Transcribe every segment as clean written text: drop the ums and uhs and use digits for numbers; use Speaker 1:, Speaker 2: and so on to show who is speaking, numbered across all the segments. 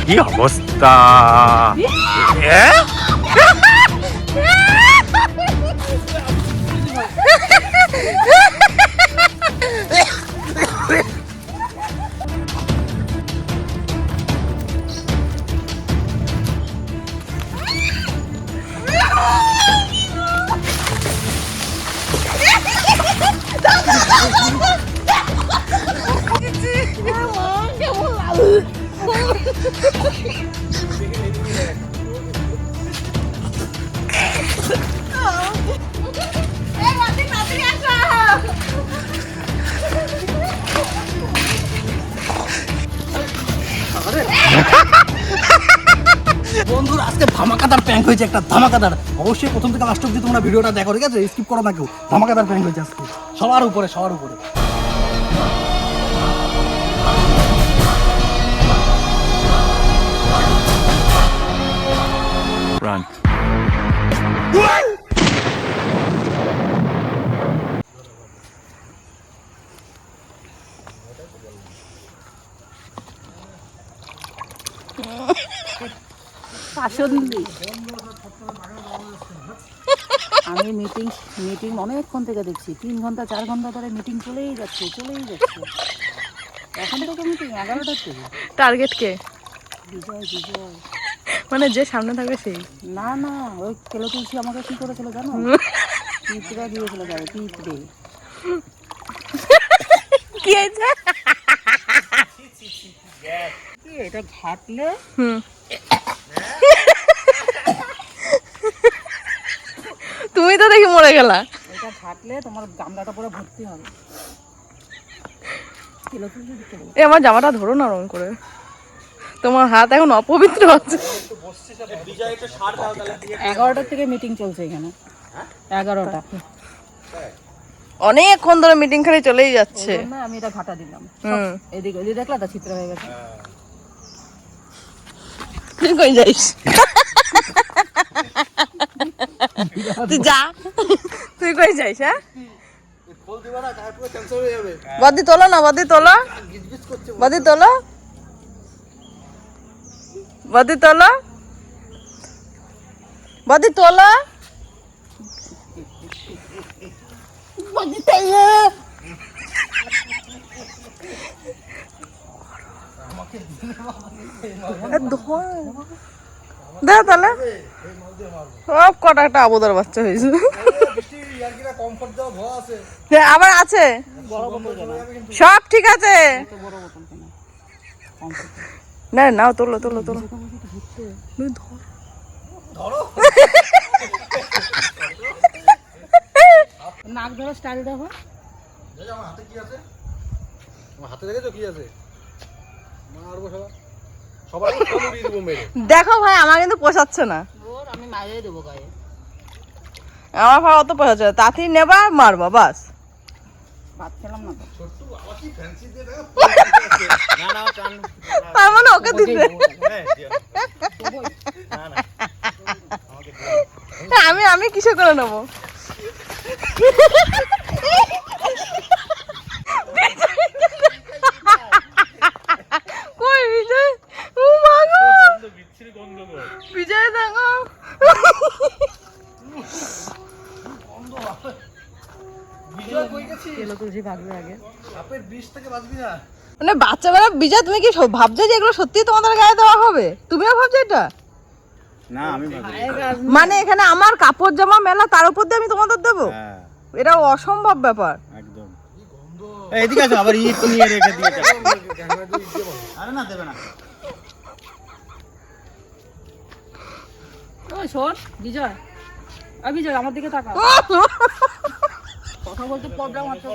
Speaker 1: কি অবস্থা!
Speaker 2: বন্ধুরা আজকে ধামাকাদার প্র্যাঙ্ক হয়েছে, একটা ধামাকাদার। অবশ্যই প্রথম থেকে লাস্ট অব্দি তোমরা ভিডিওটা দেখো, ঠিক আছে? স্কিপ করো না কেউ। ধামাকাদার প্র্যাঙ্ক হয়েছে আজকে, সবার উপরে সবার উপরে।
Speaker 1: Run.
Speaker 3: আমি মিটিং অনেকক্ষণ থেকে দেখছি, 3 ঘন্টা 4 ঘন্টা ধরে মিটিং চলেই যাচ্ছে। এখন থেকে মিটিং 11টার থেকে।
Speaker 4: টার্গেট কে?
Speaker 3: বিজয়
Speaker 4: মানে যে সামনে থাকবে সেই?
Speaker 3: না ওই কেলো তুলসী আমাকে কি করেছিল জানো? পিঁপড়ে দিয়েছিল, যাবে পিঁপড়ে।
Speaker 4: কি হয়েছে?
Speaker 3: এটা ঘাটলে
Speaker 4: তুমি তো দেখি মরে গেলা।
Speaker 3: এটা ঘাটলে তোমার গামলাটা পুরো ভর্তি হবে। কেলো তুলসী দিতে বলো।
Speaker 4: আমার জামাটা ধরো না রং করে, তোমার হাত এখন অপবিত্র আছে।
Speaker 3: 11টার থেকে মিটিং চলছে এখানে, 11টা।
Speaker 4: অনেকক্ষণ ধরে মিটিং খালি চলেই যাচ্ছে।
Speaker 3: আমি এটা ঘাটা দিলাম। এদিকে ওই দেখলা তো চিত্র হয়ে গেছে।
Speaker 4: তুই কই যাইস? তুই যা, তুই কই যাইস? হ্যাঁ, বাদি তোলো না, বাদি তোলো, বাদি তোলো, বাদি তোলো, বাদি তোলো। দেখ তাহলে সব কটা একটা আবদার বাচ্চা হয়েছে। আবার আছে, সব ঠিক আছে। না নাও, তোলো তোলো তোলো,
Speaker 3: নাক ধরো, স্টাইল দেখো।
Speaker 2: হাতে কি আছে? হাতে দেখেছো কি আছে? মারবো সবাই
Speaker 4: দেখো ভাই, আমার কিন্তু পোষাচ্ছে না।
Speaker 3: আমি মারিয়ে দেবো গায়ে।
Speaker 4: আমার ভাই অত পোষাচ্ছে না, তাঁতি নেবা মারবা বাস।
Speaker 3: ভাত খেলাম না
Speaker 4: তার মানে ওকে দিতে আমি কিসে করে নেবো? কই বিজয়? ও মা গো, বিজয় দেখো। মানে বাচ্চাবেলা বিজয়, তুমি কি ভাবছো যে এগুলো সত্যি তোমাদের গায়ে দেওয়া হবে? তুমিও ভাবছো এটা?
Speaker 1: না আমি
Speaker 4: মানে এখানে আমার কাপড় জামা মেলা, তার উপর দিয়ে আমি তোমাদের দেবো? এটা অসম্ভব ব্যাপার।
Speaker 1: একদম। এদিকে আসো, আবার ইট নিয়ে রেখে দিয়েছে। আরে না, দেবে না।
Speaker 3: ওই শোন বিজয়, বিজয় আমার দিকে তাকা। কথা বলতে প্রবলেম হচ্ছে।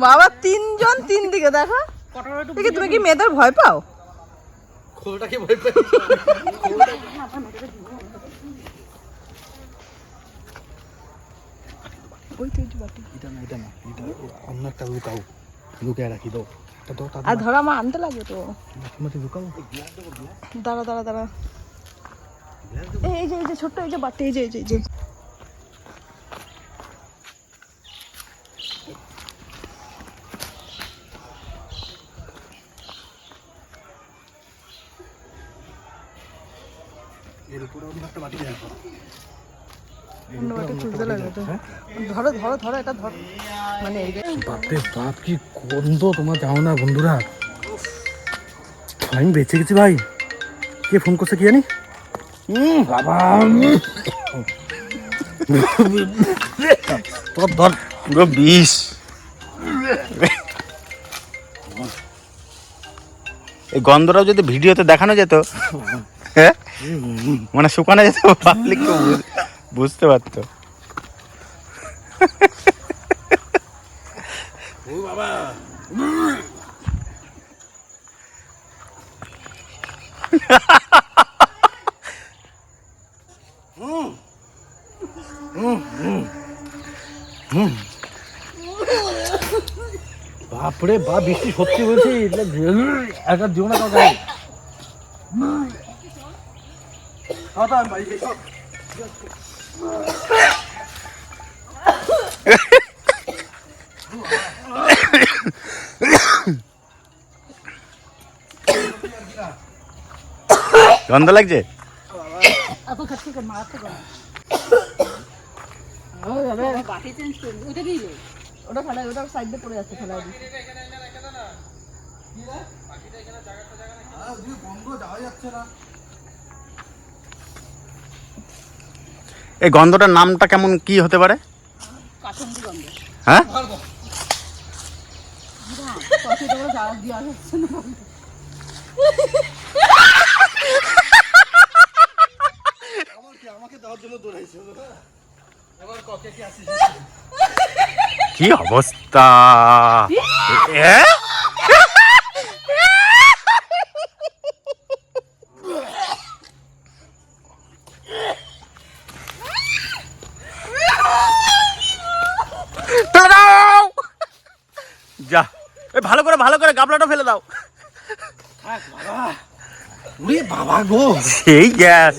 Speaker 4: বাবা 3 জন 3 দিকে দেখা। তুমি কি মেয়েদের ভয় পাও?
Speaker 2: খোলটাকে ভয় পাই।
Speaker 4: ওই তো বাটি।
Speaker 2: এটা না, এটা অন্য একটা লুকায় রাখি দাও।
Speaker 4: আর ধরো আমার আনতে লাগে তো। দাঁড়া, এই যে ছোট্ট এই যে বাটি, এই যে
Speaker 2: বাটি দেখো।
Speaker 4: অন্য বাটি খুলতে লাগে তো। ধরো ধরো ধরো এটা ধরো, মানে এই যে
Speaker 2: বাপরে বাপ কি গন্ধ, তোমার যাও না বন্ধুরা। আমি বেঁচে গেছি ভাই। কে ফোন করছে কি জানি? বাবা তোর ধর
Speaker 1: পুরো বিষ। এই গন্ধটাও যদি ভিডিওতে দেখানো যেত, হ্যাঁ মানে শুকানো যেত, পাবলিক বুঝতে পারতো।
Speaker 2: ও বাবা বাপরে বাপ, বৃষ্টি সত্যি বলছি, একটা দিও না কাউকে।
Speaker 1: গন্ধ লাগছে।
Speaker 3: এত খাচ্ছি কেন, মারাতে কেন? বাটি চেঞ্জ করবি, ওইটা কি রে?
Speaker 4: ওটা ফেলাই, ওটা সাইড দিয়ে পড়ে যাচ্ছে, ফেলাই দিই।
Speaker 1: এই গন্ধটার নামটা কেমন কি হতে পারে?
Speaker 3: কাসন্দি গন্ধ।
Speaker 1: হ্যাঁ
Speaker 3: কফিটা করে জ্বালা দিয়ে আসছে না।
Speaker 2: আমাকে দেওয়ার জন্য দৌড়াইছে। এবার ককে কি আসিস?
Speaker 1: কি অবস্থা! এ? ফেলে দাও! যা, ভালো করে গাবলাটা ফেলে দাও।
Speaker 2: উরে বাবা গো,
Speaker 1: সেই গ্যাস।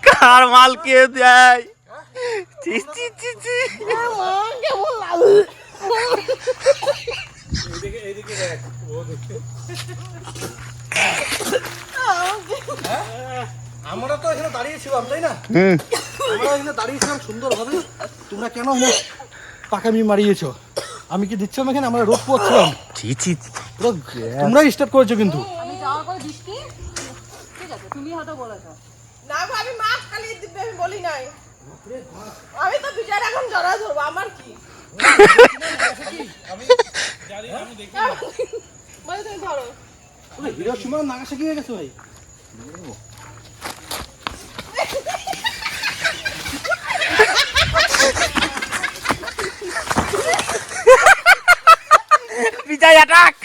Speaker 1: কার মাল কে দেয়? চি চি চি চি।
Speaker 2: আমরা তো এখানে দাঁড়িয়েছিলাম তাই না?
Speaker 1: হুম,
Speaker 2: আমরা এখানে দাঁড়িয়েছিলাম সুন্দরভাবে, তোমরা কেন পাকামি মারিয়েছো? আমি কি দিচ্ছিলাম এখানে? আমরা রোদ পোয়াচ্ছিলাম।
Speaker 1: চি চি।
Speaker 2: পুরো তোমরাই স্টার্ট করেছো কিন্তু।
Speaker 3: আমি যাওয়ার পরে বৃষ্টি, ঠিক আছে, তুমি হয়তো বলেছো।
Speaker 4: না গো, আমি মাছ কালিয়ে দিবে আমি বলি নাই। আমি তো বিচার এখন জড়া ধরবো, আমার কি? বলে তুমি ধরো।
Speaker 2: হিরোশিমা নাগাসাকি হয়ে গেছে ভাই।
Speaker 1: বিজয় অ্যাটাক।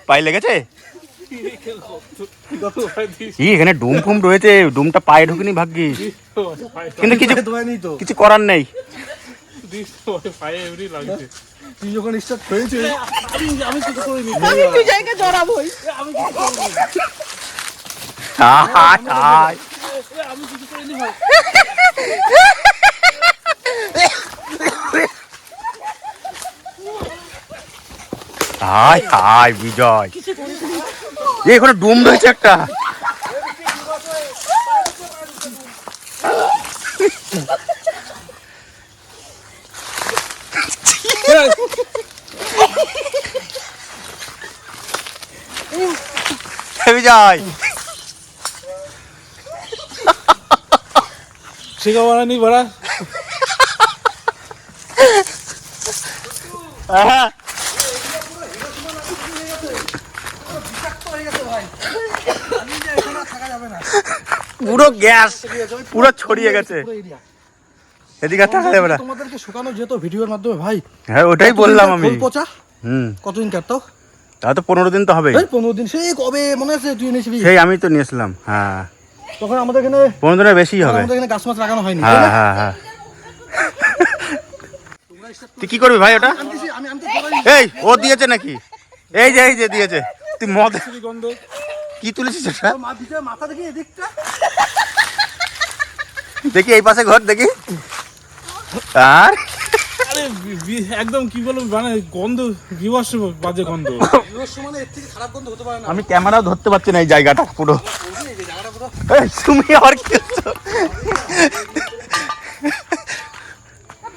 Speaker 1: পায়ে লেগেছে? এখানে ডুম ফুম রয়েছে, ডুমটা পায়ে ঢুকিনি ভাগ্যিস, কিন্তু কিছু করার নেই।
Speaker 2: তুই যখন স্টার্ট হয়েছে আমি কিছু করিনি।
Speaker 4: আমি বিজয়কে জড়াবোই।
Speaker 2: আমি কিছু করিনি ভাই।
Speaker 1: হাই হাই বিজয়, এখানে ডুম রয়েছে একটা। বিজয়
Speaker 2: শিখা বানানি বড়া।
Speaker 1: পুরো গ্যাস পুরো ছড়িয়ে গেছে, এদিকে থাকা যাবে না।
Speaker 2: তোমাদেরকে শুকানো যেত ভিডিওর মাধ্যমে ভাই।
Speaker 1: হ্যাঁ ওটাই বললাম আমি।
Speaker 2: পচা
Speaker 1: হুম,
Speaker 2: কতদিন কাটতাও?
Speaker 1: তা তো 15 দিন তো হবে।
Speaker 2: 15 দিন, সেই কবে মনে আছে তুই এনেছিলি?
Speaker 1: সেই আমি তো নিয়েছিলাম। হ্যাঁ,
Speaker 2: তখন আমাদের এখানে
Speaker 1: 15 দিনের বেশি হবে।
Speaker 2: আমাদের এখানে গাছ মাছ লাগানো হয়নি।
Speaker 1: হ্যাঁ হ্যাঁ হ্যাঁ। তুই কি করবি ভাই ওটা? এই ও দিয়েছে নাকি? এই যে দিয়েছে। তুই মদ কি তুলেছিস এটা?
Speaker 2: মাথা দেখি এদিকটা,
Speaker 1: দেখি এই পাশে ঘর দেখি। আর
Speaker 5: মানে একদম কি বলবো মানে গন্ধ বিভৎস বাজে গন্ধ।
Speaker 2: মানে এর থেকে খারাপ গন্ধ হতে পারে না।
Speaker 1: আমি ক্যামেরাও ধরতে পারছি না এই জায়গাটা পুরো। এই, তুমি আর কি করছো?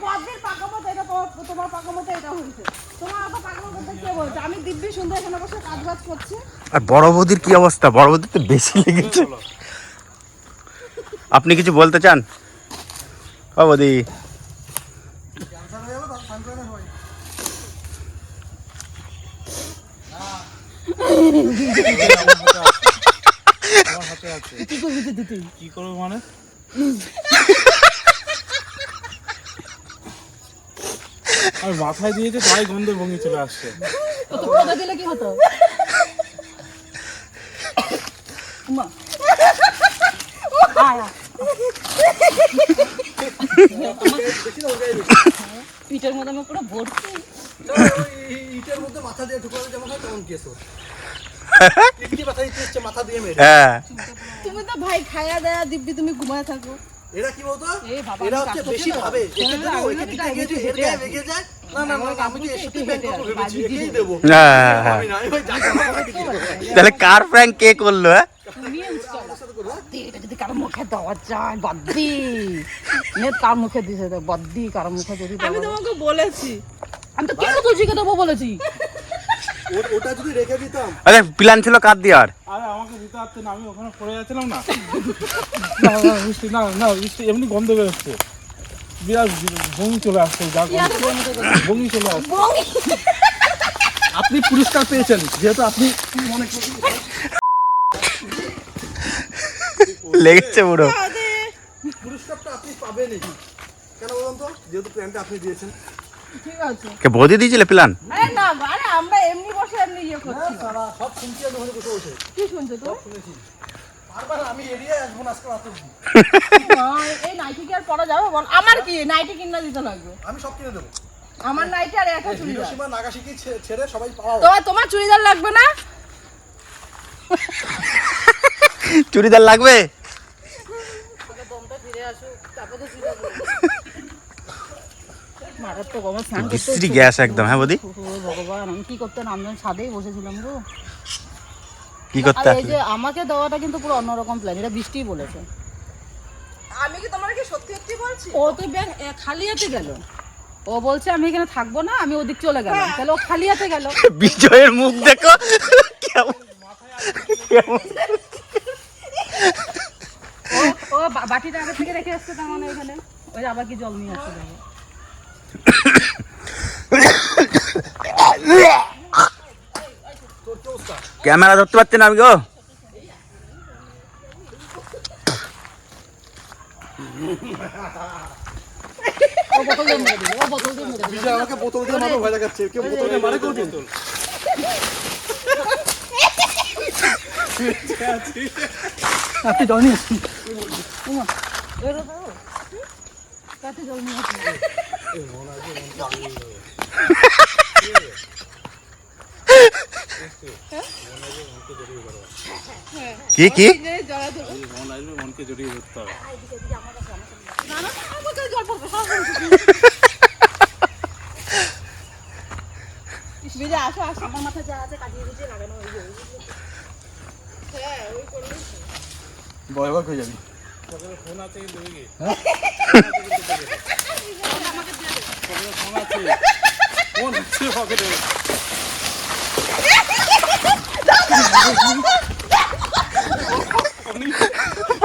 Speaker 3: বদ্দির পাকামতো এটা তোমার পাকামতো এটা হয়েছে। তোমার আবার পাকামতো কে বলছে? আমি দিব্যি সুন্দর এখানে বসে কাজ করছি।
Speaker 1: আর বড় বৌদির কি অবস্থা? বড় বৌদির তো বেশি লেগেছে। আপনি কিছু বলতে চান? ও বৌদি,
Speaker 5: আমার হাতে আছে। কি করবো মানে? আমি মাথায় দিয়েছে তাই গন্ধ ভঙ্গি চলে আসছে।
Speaker 3: তো কথা দিলে কি হতো? মা আয়া পিঠের মধ্যে আমি পুরো ভর্তি।
Speaker 2: ইটের মধ্যে মাথা দিয়ে ঢুকালে যেমন হয় তেমন কেস হতো। ইটটি মাথা দিতে হচ্ছে, মাথা দিয়ে মেরে।
Speaker 1: হ্যাঁ
Speaker 3: তুমি তো ভাই খায়া দেয়া দিব্যি তুমি ঘুমায় থাকো।
Speaker 2: এরা কি বলতো?
Speaker 3: এই বাবা,
Speaker 2: এরা
Speaker 3: আমি
Speaker 2: হচ্ছে
Speaker 3: কাজ
Speaker 2: বেশি
Speaker 3: করছি না।
Speaker 2: ভাবে। একে
Speaker 3: হ্যাঁ,
Speaker 2: দেবো,
Speaker 3: আমি
Speaker 2: একে
Speaker 3: তো
Speaker 2: দিতে
Speaker 3: কাজ
Speaker 2: গিয়ে
Speaker 3: করছি,
Speaker 2: হেঁটে
Speaker 3: হেঁটে
Speaker 2: লেগে যায়। না না না, আমি তো এসে
Speaker 3: হেঁটে
Speaker 2: ব্যাংক করবো ভেবেছি,
Speaker 3: বাজি
Speaker 2: একেই
Speaker 3: দিয়ে
Speaker 2: দেবো।
Speaker 1: হ্যাঁ, হ্যাঁ।
Speaker 2: আমি না, আমি ওই জায়গা মাথা দিকে দেবো।
Speaker 1: তাহলে কার প্র্যাঙ্ক কে করলো? হ্যাঁ
Speaker 3: তুমি এটা যদি কারো মুখে দেওয়া যায় বদ্দি নেট কার মুখে দিছে দেখ বদ্দি কারো মুখে যদি আমি তোমাকে বলেছি আমি তো কেন তুলসীকে দেবো বলেছি
Speaker 2: ওটা যদি রেখে দিতাম।
Speaker 1: আরে প্ল্যান ছিল কার দেওয়ার?
Speaker 5: আরে আমাকে দিতে পারতেন, আমি ওখানে পড়ে যাচ্ছিলাম না। বৃষ্টি না না বৃষ্টি এমনি গন্ধ বেরোচ্ছে, বিরাট ভঙ্গি চলে আসছে, যা ভঙ্গি চলে আসছে।
Speaker 2: আপনি পুরস্কার পেয়েছেন যেহেতু আপনি মনে করছেন
Speaker 1: লেগেছে পুরো।
Speaker 2: পুরস্কারটা আপনি পাবেনই। কেন বলুন তো? যেহেতু প্ল্যানটা আপনি দিয়েছেন।
Speaker 3: ঠিক আছে
Speaker 1: কে বৌদি দিয়েছিলে প্ল্যান?
Speaker 3: আরে না আরে আমরা এমনি বসে এমনি ইয়ে করছি
Speaker 2: সারা সব শুনছি আমি ওখানে বসে বসে
Speaker 3: কি শুনছো তো
Speaker 2: শুনেছি। বারবার আমি এড়িয়ে আসবো না আজকে রাতে।
Speaker 3: এই নাইটি কি আর পরা যাবে বল আমার কি নাইটি কিনা দিতে লাগবে
Speaker 2: আমি সব কিনে দেবো।
Speaker 3: আমার নাইটি আর একটা চুড়িদার
Speaker 2: হিরোশিমা নাগাসাকি ছেড়ে সবাই পাওয়া।
Speaker 3: তোমার চুড়িদার লাগবে না
Speaker 1: চুড়িদার লাগবে?
Speaker 3: দমটা ফিরে আসুক তারপর তো চুড়িদার মারার তো গরম স্নান করতে
Speaker 1: বিশ্রী গ্যাস একদম। হ্যাঁ বৌদি,
Speaker 3: ও ভগবান আমি কি করতে নামলাম ছাদেই বসেছিলাম গো
Speaker 1: কি করতে
Speaker 3: আর এই
Speaker 1: আসলে?
Speaker 3: যে আমাকে দেওয়াটা কিন্তু পুরো অন্যরকম প্ল্যান এটা বৃষ্টিই বলেছে
Speaker 4: আমি কি তোমার কি সত্যি সত্যি বলছি?
Speaker 3: ও তো ব্যাগ খালি হাতে গেল ও বলছে আমি এখানে থাকবো না আমি ওদিক চলে গেলাম তাহলে ও খালি হাতে গেল
Speaker 1: বিজয়ের মুখ দেখো কেমন কেমন।
Speaker 3: ও বাটিটা আগে থেকে রেখে আসছে তার মানে এখানে ওই আবার কি জল নিয়ে আসছে দেখো
Speaker 1: ক্যামেরা ধরতে পারছি না আমি গো।
Speaker 3: ও বোতল দিয়ে মেরে দিল ও বোতল দিয়ে মেরে দিল
Speaker 2: বিজয় আমাকে বোতল দিয়ে মারো ভয় দেখাচ্ছে। কেউ বোতল দিয়ে মারে কোনদিন? আপনি জল নিয়ে আসুন।
Speaker 3: কাছে জল নিয়ে আসছে
Speaker 1: কি কি
Speaker 5: মন আসবে, মনকে জড়িয়ে ধরতে হবে।
Speaker 3: বিজয় আসো আসো আমার মাথায় যা আছে কাটিয়ে দিয়েছে লাগানো হয়ে যাবে
Speaker 2: ভয় ভয় হয়ে যাবি।
Speaker 5: ফোন আছে কিন্তু দেখি। ফোন আছে পকেটে।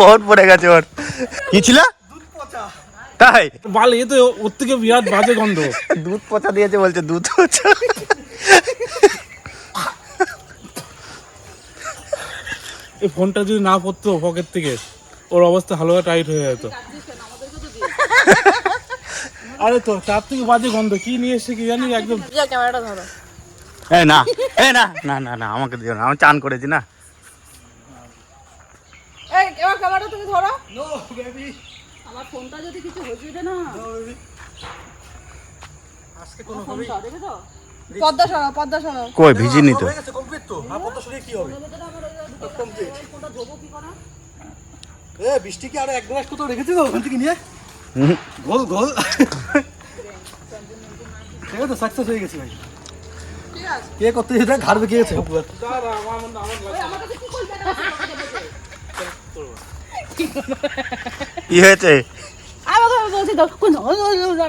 Speaker 1: ওর পড়ে গেছে ওর। কি ছিল? তাই
Speaker 5: বাল এ তো ওর থেকে বিরাট বাজে গন্ধ।
Speaker 1: দুধ পচা দিয়েছে বলছে, দুধ পচা।
Speaker 5: এই ফোনটা যদি না পড়তো পকেট থেকে ওর অবস্থা হালকা টাইট হয়ে যেত। আরে তো তার থেকে বাজে গন্ধ কি নিয়ে এসে কি জানি একদম।
Speaker 3: ক্যামেরাটা ধরো
Speaker 1: এ না এ না না না না আমাকে দিও না, আমি চান করেছি না।
Speaker 3: এই এবার ক্যামেরাটা তুমি ধরো
Speaker 2: নো বেবি।
Speaker 3: আমার ফোনটা যদি কিছু হয়ে যেত না
Speaker 2: আজকে কোনো
Speaker 3: ফোনটা দেখেছো পদ্মা সরাও
Speaker 1: কই ভিজিনি তো।
Speaker 2: হয়ে গেছে কমপ্লিট তো। আর কত শুনে কি হবে? কমপ্লিট।
Speaker 3: ফোনটা ধোবো কি করে
Speaker 2: এ বৃষ্টি কি আরো এক গ্লাস কোথাও রেখেছিল ওখান থেকে নিয়ে?
Speaker 1: হুম।
Speaker 2: গোল গোল। ঠিক আছে সাকসেস হয়ে গেছে ভাই কে করতে যেটা ঘাড় বেঁকে গেছে
Speaker 5: দাঁড়া, আমার লাগবে।
Speaker 1: কি হয়েছে?
Speaker 3: আমাকে বলছি তো কোন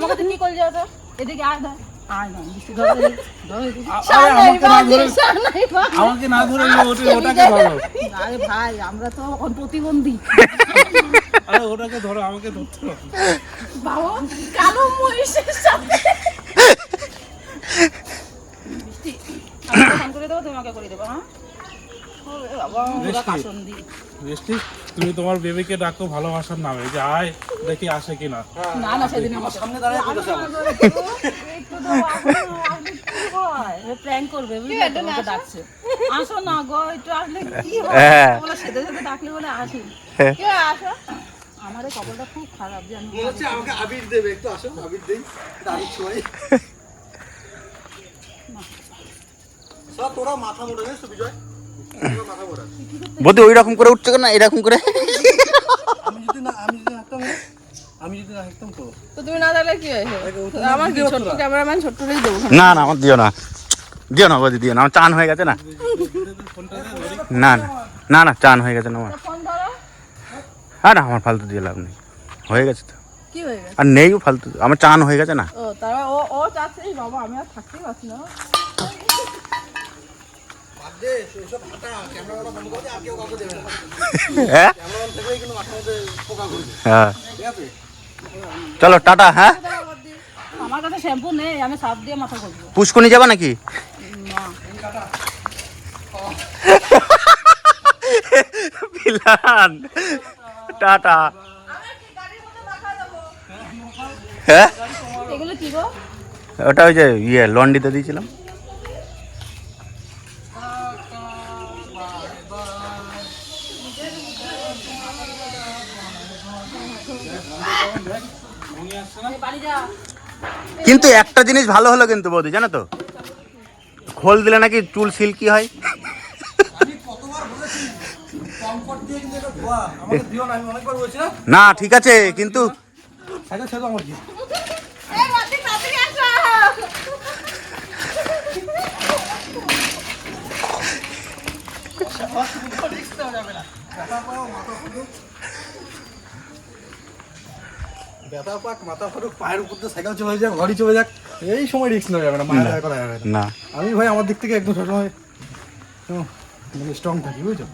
Speaker 3: আমাকে কি করলি তো এদিকে আয় না আয় না বৃষ্টি ধরে
Speaker 5: আরে আমাকে না ধরে ওটাকে ধরো।
Speaker 3: আরে ভাই আমরা তো প্রতিবন্ধী
Speaker 5: আরে ওটাকে ধরো, আমাকে ধরতে হবে।
Speaker 3: বাবা কালো মহিষের সাথে বৃষ্টি আমি ফোন করে দেবো তোমাকে করে দেবো হ্যাঁ ওরে বাবা ওরা কাশন্দি
Speaker 5: বৃষ্টি, তুমি তোমার বেবিকে ডাকো ভালোবাসার নামে, যে আয় দেখি আসে কিনা।
Speaker 3: না না সেদিন আমার
Speaker 2: সামনে দাঁড়িয়ে বলেছে
Speaker 3: প্র্যাঙ্ক করবে বুঝলে তোমাকে ডাকছে আসো না গো একটু আসলে কি হয়
Speaker 1: হ্যাঁ।
Speaker 3: বলে সেদে সেদে ডাকলে বলে আসি কি আসো আমার এই কপালটা খুব খারাপ জানি
Speaker 2: মনে হচ্ছে আমাকে আবির দেবে একটু আসো আবির দেই আবির ছোঁয়াই সব তোরা মাথা মোটা জানিস তো বিজয় তোরা মাথা মোটা
Speaker 1: বৌদি ওই রকম করে উঠছে কেন এরকম করে?
Speaker 2: আমি যদি না একদম তো
Speaker 4: তো তুমি না দিলে কি হয়েছে আমার কি ছোট্ট ক্যামেরাম্যান ছোট্টটাই দেবো
Speaker 1: না না আমার দিও না, দিও না বৌদি, দিও না, আমার চান হয়ে গেছে না। না না না না চান হয়ে গেছে না আমার।
Speaker 3: ফোন ধরো
Speaker 1: হ্যাঁ না আমার ফালতু দিয়ে লাভ নেই, হয়ে গেছে তো,
Speaker 4: কি হয়ে গেছে
Speaker 1: আর নেই ফালতু, আমার চান হয়ে গেছে না।
Speaker 4: ও তারা ও চাচ্ছে এই বাবা আমি আর থাকতেই পারছি না
Speaker 2: বাদ দে সব ফাটা ক্যামেরাটা বন্ধ করে দে আর কেউ কাউকে দেবে না
Speaker 1: হ্যাঁ
Speaker 2: ক্যামেরাম্যান থেকেই কিন্তু মাথার মধ্যে পোকা ঘুরবে
Speaker 1: হ্যাঁ
Speaker 2: ঠিক আছে
Speaker 1: চলো টাটা। হ্যাঁ
Speaker 3: আমার কাছে শ্যাম্পু নেই আমি সার্ফ দিয়ে মাথা করবো
Speaker 1: পুষ্কনি যাবা নাকি?
Speaker 3: না
Speaker 1: পিলান টাটা। হ্যাঁ
Speaker 3: এগুলো কি গো
Speaker 1: ওটা ওই যে লন্ড্রিতে দিয়েছিলাম।
Speaker 3: বাড়ি যা
Speaker 1: কিন্তু একটা জিনিস ভালো হলো কিন্তু বৌদি, জানো তো, খোল দিলে নাকি চুল সিল্কি হয়।
Speaker 2: আমি কতবার বলেছি কমফর্ট দিয়ে কিন্তু এটা ধোয়া আমাকে দিও না আমি অনেকবার বলেছি না
Speaker 1: না ঠিক আছে কিন্তু
Speaker 2: সাইকেল ছেড়ে দাও আমার কি
Speaker 4: এই বাতি তাড়াতাড়ি আসো
Speaker 2: ব্যথা পাক মাথা ফাটুক পায়ের উপর দিয়ে সাইকেল চলে যাক ঘড়ি চলে যাক এই সময় রিস্ক নেওয়া যাবে না মায়া করা যাবে না
Speaker 1: না
Speaker 2: আমি ভাই আমার দিক থেকে একদম সবসময় মানে স্ট্রং থাকি বুঝছো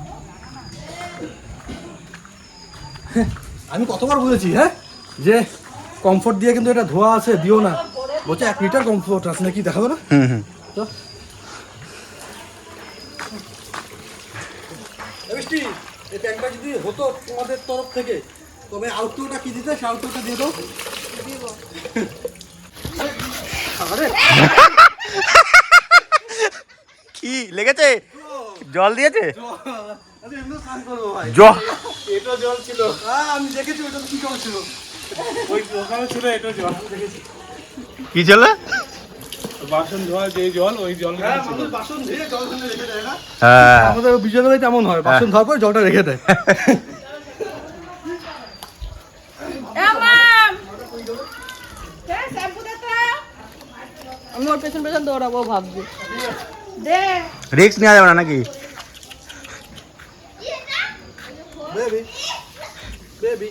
Speaker 2: আমি কতবার বলেছি হ্যাঁ যে কমফোর্ট দিয়ে কিন্তু এটা ধোয়া আছে দিও না বলছে 1 লিটার কমফোর্ট আছে নাকি দেখাবো না
Speaker 1: হুম হুম
Speaker 2: তো বৃষ্টি এই ট্যাঙ্কটা যদি হতো তোমাদের তরফ থেকে তবে আউটডোরটা কি দিতে সে আউটডোরটা দিয়ে দাও আরে
Speaker 1: কি লেগেছে? জল দিয়েছে?
Speaker 2: আরে এমনি স্নান করবো ভাই
Speaker 1: জল
Speaker 5: এটা জল ছিল,
Speaker 2: আমি দেখেছি ওটা কি জল ছিল
Speaker 5: ওই ওখানে ছিল এটা জল।
Speaker 1: কি চলে?
Speaker 5: বাসন ধোয়া যে জল, ওই জল
Speaker 2: হ্যাঁ আমাদের বাসন ধুয়ে জল ঢেলে রেখে দেয় না
Speaker 1: হ্যাঁ
Speaker 2: আমাদের বিজয়বেলায় তেমন হয় বাসন ধোয়ার পর জলটা রেখে দেয়
Speaker 4: আমি ওর পেছন পেছন দৌড়াবো ভাবছি দে
Speaker 1: রিস্ক নেওয়া যাবে না নাকি?
Speaker 2: বেবি বেবি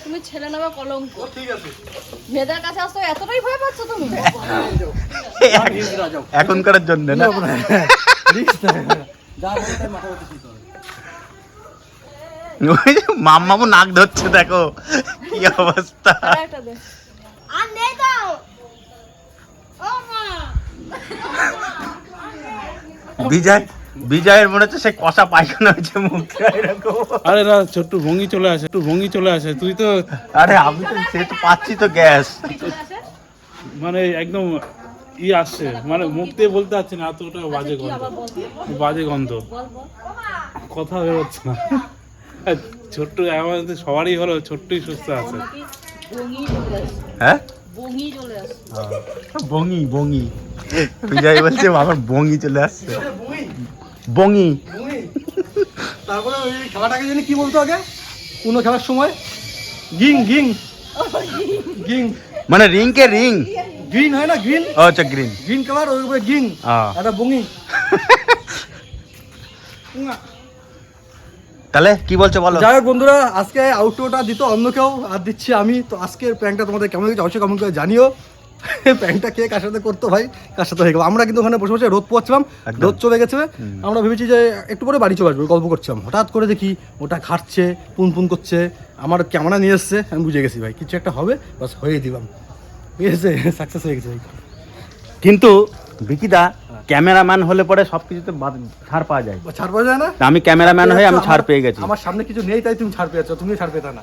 Speaker 4: তুমি ছেলে নেবা কলঙ্ক
Speaker 2: ও ঠিক আছে
Speaker 4: মেয়েদের কাছে আসতো এতটাই ভয় পাচ্ছ তুমি
Speaker 1: এখনকার জন্য না।
Speaker 2: রিস্ক নেয় না। যা বলে তাই মাথা ব্যথা শুনতে হবে
Speaker 1: ওই যে মাম্মামু নাক ধরছে, দেখো কি অবস্থা।
Speaker 4: আর একটা দে আর নেই দাও ও মা
Speaker 1: বিজয়ের মনে হচ্ছে সে কষা পায়খানা হয়েছে মুখে এরকম।
Speaker 5: আরে না, ছোট্ট ভঙ্গি চলে আসে, একটু ভঙ্গি চলে আসে। তুই তো
Speaker 1: আরে আমি তো সে তো পাচ্ছি তো গ্যাস।
Speaker 5: মানে একদম আসছে, মানে মুখ দিয়ে বলতে পারছি না, এতটা বাজে গন্ধ, বাজে গন্ধ, কথা বেরোচ্ছে না। ছোট্ট আমাদের সবারই হলো, ছোট্টই সুস্থ আছে।
Speaker 3: বঙ্গি চলে আসছে
Speaker 1: হ্যাঁ
Speaker 3: বঙ্গি চলে আসছে
Speaker 1: বঙ্গি বঙ্গি বিজয় বলছে আমার বঙ্গি চলে আসছে। বঙ্গি
Speaker 2: তারপরে ওই খেলাটাকে জানি কি বলতো আগে কোনো খেলার সময় গিং গিং গিং
Speaker 1: মানে রিং কে রিং।
Speaker 2: গ্রিন হয় না, গ্রিন,
Speaker 1: ও আচ্ছা গ্রিন।
Speaker 2: গ্রিন কালার, ওই উপরে গ্রিন, একটা বঙ্গি।
Speaker 1: তাহলে কি বলছো বলো।
Speaker 2: যাই হোক বন্ধুরা, আজকে আউটরোটা দিত অন্য কেউ, আর দিচ্ছি আমি। তো আজকের প্র্যাঙ্কটা তোমাদের কেমন হয়েছে অবশ্যই কমেন্ট করে জানিও। প্র্যাঙ্কটা কে কার সাথে করতো ভাই, কার সাথে হয়ে গেল। আমরা কিন্তু ওখানে বসে বসে রোদ পোয়াচ্ছিলাম,
Speaker 1: একদম।
Speaker 2: রোদ চলে গেছে। আমরা ভেবেছি যে একটু পরে বাড়ি চলে আসবো, গল্প করছিলাম। হঠাৎ করে দেখি ওটা ঘাটছে, পুন পুন করছে, আমার ক্যামেরা নিয়ে এসছে। আমি বুঝে গেছি ভাই কিছু একটা হবে, বাস হয়ে দিলাম, ঠিক আছে, সাকসেস হয়ে গেছে ভাই।
Speaker 1: কিন্তু বিকিদা ক্যামেরাম্যান হলে পরে সবকিছুতে ছাড় পাওয়া যায়।
Speaker 2: ছাড় পাওয়া যায় না?
Speaker 1: আমি ক্যামেরাম্যান হয়ে আমি ছাড় পেয়ে গেছি।
Speaker 2: আমার সামনে কিছু নেই তাই তুমি ছাড় পেয়েছো, তুমি ছাড় পেতা না।